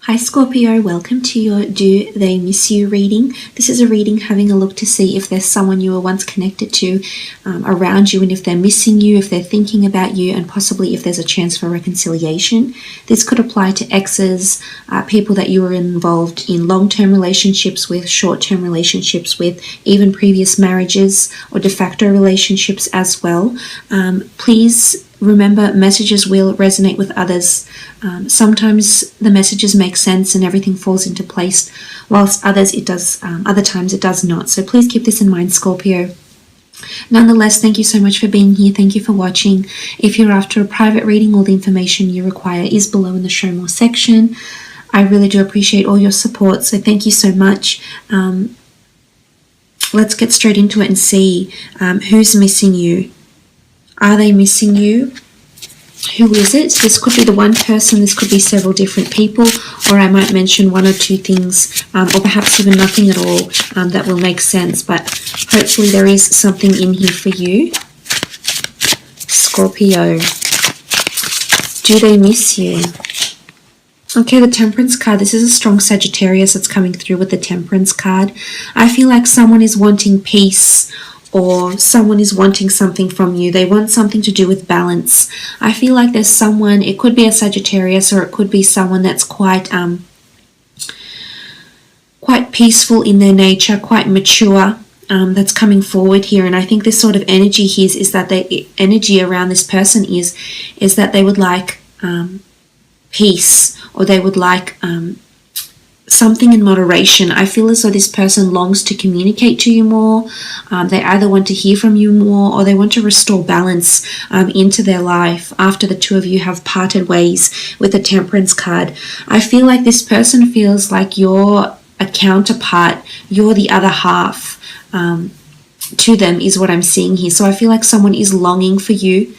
Hi Scorpio, welcome to your Do They Miss You reading. This is a reading having a look to see if there's someone you were once connected to around you, and if they're missing you, if they're thinking about you, and possibly if there's a chance for reconciliation. This could apply to exes, people that you were involved in long-term relationships with, short-term relationships with, even previous marriages or de facto relationships as well. Please remember, messages will resonate with others. Sometimes the messages make sense and everything falls into place, whilst other times it does not. So please keep this in mind, Scorpio. Nonetheless, thank you so much for being here. Thank you for watching. If you're after a private reading, all the information you require is below in the Show More section. I really do appreciate all your support, so thank you so much. Let's get straight into it and see who's missing you. Are they missing you? Who is it? This could be the one person, this could be several different people, or I might mention one or two things, or perhaps even nothing at all that will make sense, but hopefully there is something in here for you. Scorpio, do they miss you? Okay, the Temperance card. This is a strong Sagittarius that's coming through with the Temperance card. I feel like someone is wanting peace, or someone is wanting something from you. They want something to do with balance. I feel like there's someone, it could be a Sagittarius, or it could be someone that's quite peaceful in their nature, quite mature, that's coming forward here. And I think this sort of energy here is that the energy around this person is that they would like peace, or they would like something in moderation. I feel as though this person longs to communicate to you more. They either want to hear from you more, or they want to restore balance into their life after the two of you have parted ways with the Temperance card. I feel like this person feels like you're a counterpart, you're the other half to them, is what I'm seeing here. So I feel like someone is longing for you.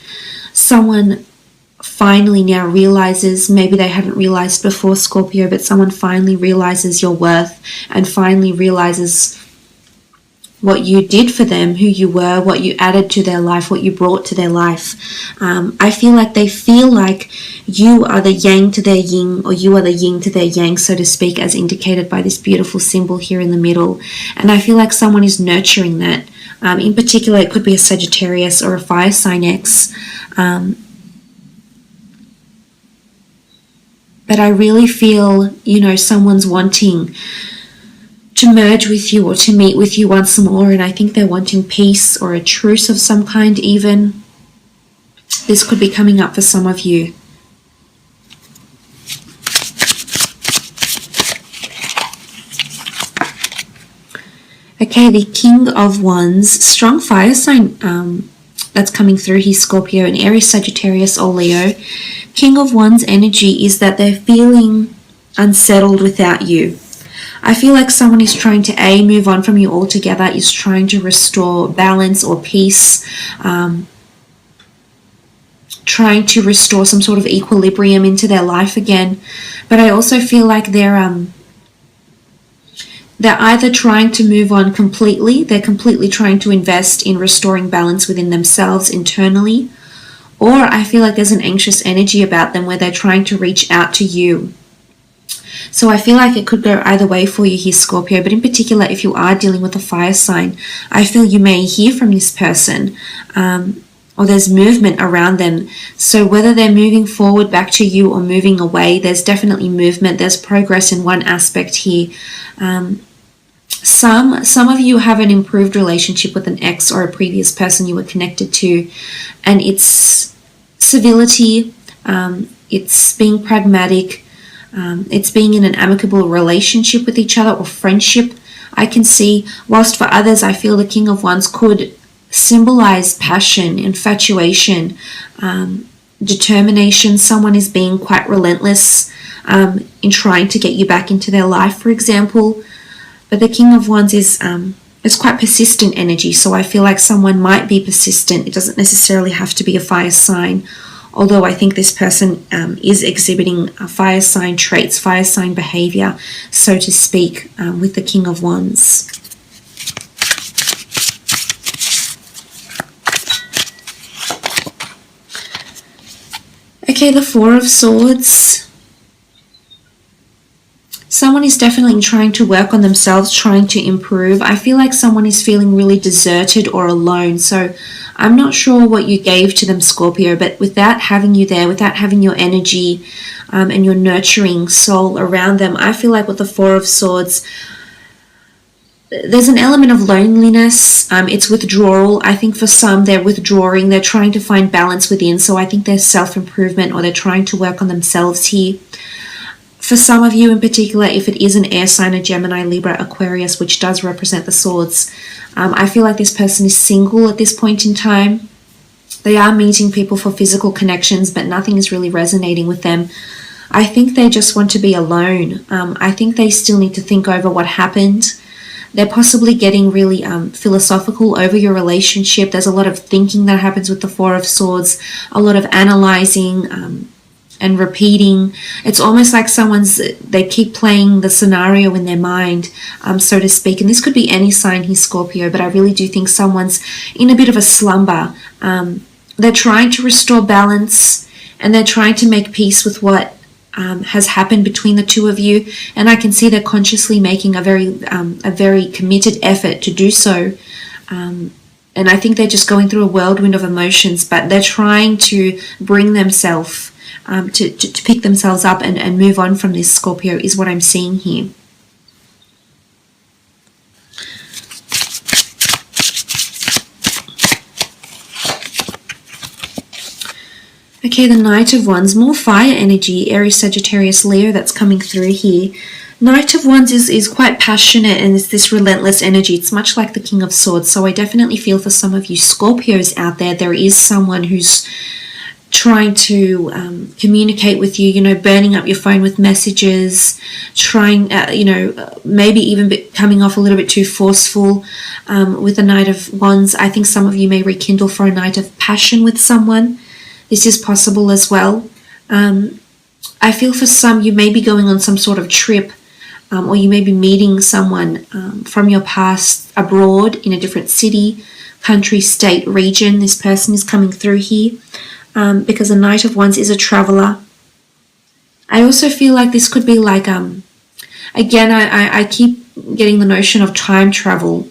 Someone finally now realizes, maybe they hadn't realized before, Scorpio, but someone finally realizes your worth and finally realizes what you did for them, who you were, what you added to their life, what you brought to their life. I feel like they feel like you are the yang to their yin, or you are the yin to their yang, so to speak, as indicated by this beautiful symbol here in the middle. And I feel like someone is nurturing that. In particular, it could be a Sagittarius or a fire sign ex. But I really feel, someone's wanting to merge with you or to meet with you once more. And I think they're wanting peace or a truce of some kind even. This could be coming up for some of you. Okay, the King of Wands, strong fire sign that's coming through here, Scorpio, and Aries, Sagittarius, or Leo. King of Wands energy is that they're feeling unsettled without you. I feel like someone is trying to move on from you altogether, is trying to restore balance or peace, trying to restore some sort of equilibrium into their life again. But I also feel like they're either trying to move on completely, they're completely trying to invest in restoring balance within themselves internally, or I feel like there's an anxious energy about them where they're trying to reach out to you. So I feel like it could go either way for you here, Scorpio, but in particular, if you are dealing with a fire sign, I feel you may hear from this person, or there's movement around them. So whether they're moving forward back to you or moving away, there's definitely movement. There's progress in one aspect here. Some of you have an improved relationship with an ex or a previous person you were connected to, and it's civility, it's being pragmatic, it's being in an amicable relationship with each other or friendship, I can see. Whilst for others, I feel the King of Wands could symbolize passion, infatuation, determination. Someone is being quite relentless in trying to get you back into their life, for example. But the King of Wands is quite persistent energy, so I feel like someone might be persistent. It doesn't necessarily have to be a fire sign, although I think this person is exhibiting fire sign traits, fire sign behavior, so to speak, with the King of Wands. Okay, the Four of Swords. Someone is definitely trying to work on themselves, trying to improve. I feel like someone is feeling really deserted or alone. So I'm not sure what you gave to them, Scorpio, but without having you there, without having your energy and your nurturing soul around them, I feel like with the Four of Swords, there's an element of loneliness. It's withdrawal. I think for some, they're withdrawing. They're trying to find balance within. So I think there's self-improvement, or they're trying to work on themselves here. For some of you in particular, if it is an air sign, a Gemini, Libra, Aquarius, which does represent the swords, I feel like this person is single at this point in time. They are meeting people for physical connections, but nothing is really resonating with them. I think they just want to be alone. I think they still need to think over what happened. They're possibly getting really philosophical over your relationship. There's a lot of thinking that happens with the Four of Swords, a lot of analyzing and repeating. It's almost like they keep playing the scenario in their mind, so to speak. And this could be any sign here, Scorpio, but I really do think someone's in a bit of a slumber. They're trying to restore balance, and they're trying to make peace with what has happened between the two of you, and I can see they're consciously making a very committed effort to do so, and I think they're just going through a whirlwind of emotions, but they're trying to bring themselves to pick themselves up and move on from this, Scorpio, is what I'm seeing here. Okay, the Knight of Wands, more fire energy, Aries, Sagittarius, Leo that's coming through here. Knight of Wands is quite passionate, and it's this relentless energy. It's much like the King of Swords. So I definitely feel for some of you Scorpios out there, there is someone who's trying to communicate with you, burning up your phone with messages, trying, maybe even coming off a little bit too forceful with the Knight of Wands. I think some of you may rekindle for a night of passion with someone. This is possible as well. I feel for some, you may be going on some sort of trip, or you may be meeting someone from your past abroad in a different city, country, state, region. This person is coming through here because the Knight of Wands is a traveler. I also feel like this could be like, again, I keep getting the notion of time travel,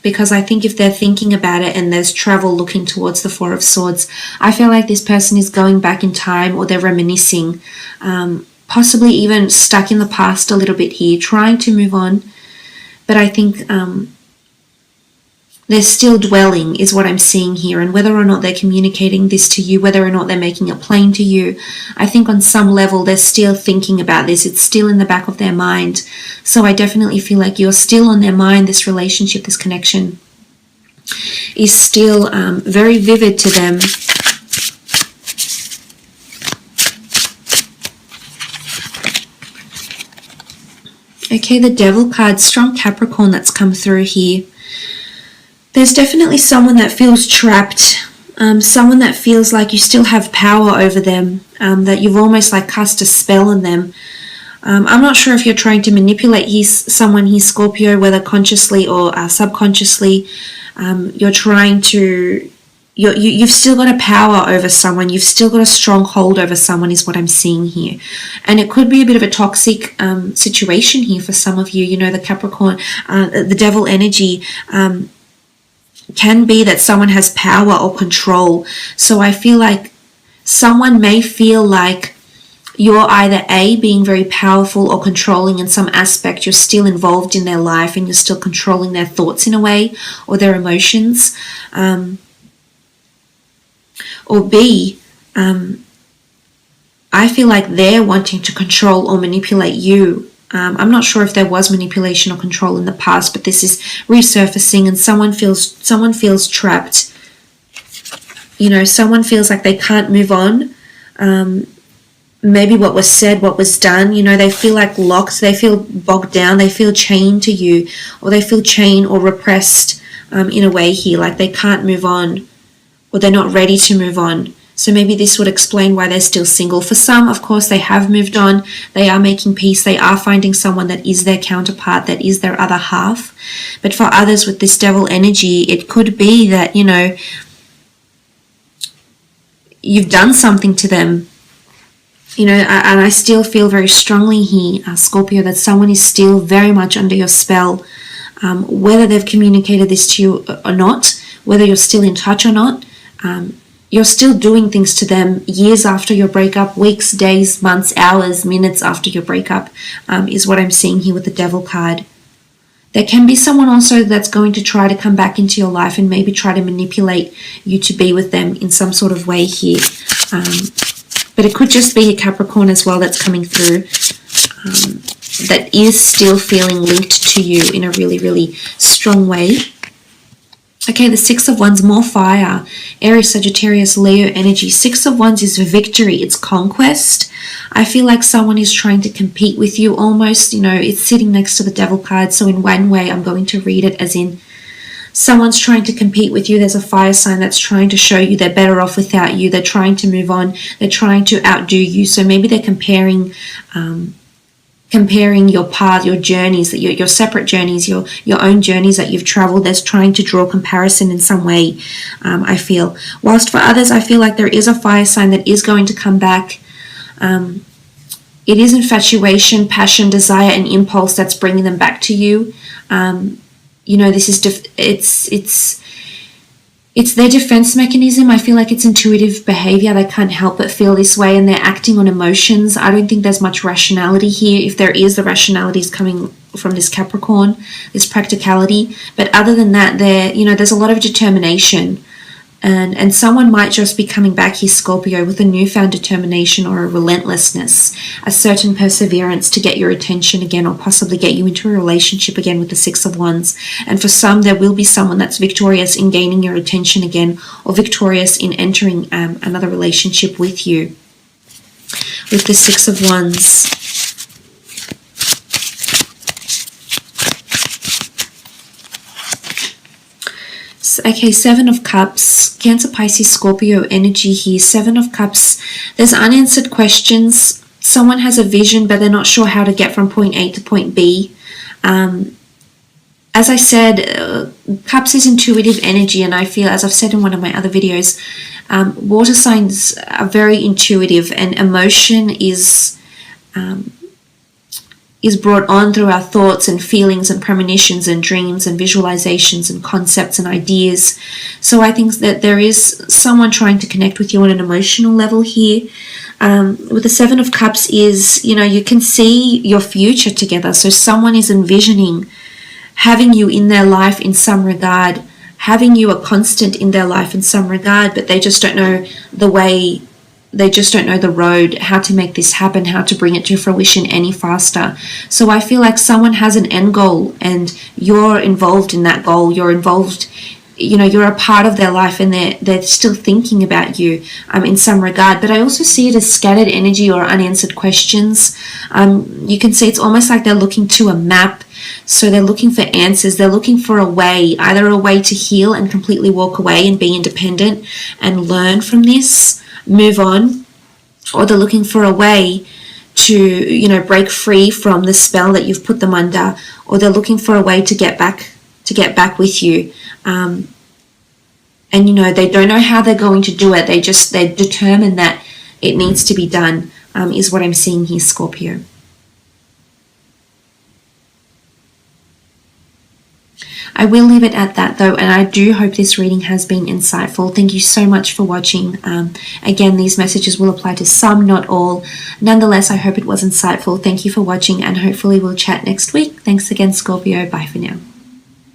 because I think if they're thinking about it and there's travel looking towards the Four of Swords, I feel like this person is going back in time, or they're reminiscing, possibly even stuck in the past a little bit here, trying to move on. But I think they're still dwelling is what I'm seeing here, and whether or not they're communicating this to you, whether or not they're making it plain to you, I think on some level they're still thinking about this. It's still in the back of their mind. So I definitely feel like you're still on their mind. This relationship, this connection is still very vivid to them. Okay, the Devil card, strong Capricorn that's come through here. There's definitely someone that feels trapped, someone that feels like you still have power over them, that you've almost like cast a spell on them. I'm not sure if you're trying to manipulate someone here, Scorpio, whether consciously or subconsciously. You're trying to, you've still got a power over someone. You've still got a strong hold over someone is what I'm seeing here. And it could be a bit of a toxic situation here for some of you. The Capricorn, the Devil energy, can be that someone has power or control. So I feel like someone may feel like you're either A, being very powerful or controlling in some aspect. You're still involved in their life and you're still controlling their thoughts in a way, or their emotions. Or B, I feel like they're wanting to control or manipulate you. I'm not sure if there was manipulation or control in the past, but this is resurfacing, and someone feels trapped. Someone feels like they can't move on. Maybe what was said, what was done, they feel like locked, they feel bogged down, they feel chained to you, or they feel chained or repressed in a way here, like they can't move on, or they're not ready to move on. So maybe this would explain why they're still single. For some, of course, they have moved on. They are making peace. They are finding someone that is their counterpart, that is their other half. But for others with this Devil energy, it could be that, you've done something to them. And I still feel very strongly here, Scorpio, that someone is still very much under your spell, whether they've communicated this to you or not, whether you're still in touch or not. You're still doing things to them years after your breakup, weeks, days, months, hours, minutes after your breakup, is what I'm seeing here with the Devil card. There can be someone also that's going to try to come back into your life and maybe try to manipulate you to be with them in some sort of way here. But it could just be a Capricorn as well that's coming through, that is still feeling linked to you in a really, really strong way. Okay, the Six of Wands, more fire. Aries, Sagittarius, Leo energy. Six of Wands is victory. It's conquest. I feel like someone is trying to compete with you almost. It's sitting next to the Devil card. So in one way, I'm going to read it as in someone's trying to compete with you. There's a fire sign that's trying to show you they're better off without you. They're trying to move on. They're trying to outdo you. So maybe they're comparing your path, your journeys, your separate journeys, your own journeys that you've traveled. There's trying to draw comparison in some way, I feel. Whilst for others, I feel like there is a fire sign that is going to come back. It is infatuation, passion, desire, and impulse that's bringing them back to you. This is it's their defense mechanism. I feel like it's intuitive behavior. They can't help but feel this way, and they're acting on emotions. I don't think there's much rationality here. If there is, the rationality is coming from this Capricorn, this practicality. But other than that, there's a lot of determination. And someone might just be coming back here, Scorpio, with a newfound determination or a relentlessness, a certain perseverance to get your attention again, or possibly get you into a relationship again with the Six of Wands. And for some, there will be someone that's victorious in gaining your attention again, or victorious in entering another relationship with you. With the Six of Wands. Okay, Seven of Cups, Cancer, Pisces, Scorpio energy here. Seven of Cups, there's unanswered questions. Someone has a vision, but they're not sure how to get from point A to point B. As I said, Cups is intuitive energy, and I feel, as I've said in one of my other videos, water signs are very intuitive, and emotion is brought on through our thoughts and feelings and premonitions and dreams and visualizations and concepts and ideas. So I think that there is someone trying to connect with you on an emotional level here. With the Seven of Cups is, you can see your future together. So someone is envisioning having you in their life in some regard, having you a constant in their life in some regard, but they just don't know the way. They just don't know the road, how to make this happen, how to bring it to fruition any faster. So I feel like someone has an end goal, and you're involved in that goal. You're involved, you're a part of their life, and they're still thinking about you in some regard. But I also see it as scattered energy or unanswered questions. You can see it's almost like they're looking to a map. So they're looking for answers. They're looking for a way, either a way to heal and completely walk away and be independent and learn from this, move on, or they're looking for a way to break free from the spell that you've put them under, or they're looking for a way to get back with you, and they don't know how they're going to do it. They're determined that it needs to be done, is what I'm seeing here, Scorpio. I will leave it at that though, and I do hope this reading has been insightful. Thank you so much for watching. Again, these messages will apply to some, not all. Nonetheless, I hope it was insightful. Thank you for watching, and hopefully we'll chat next week. Thanks again, Scorpio. Bye for now.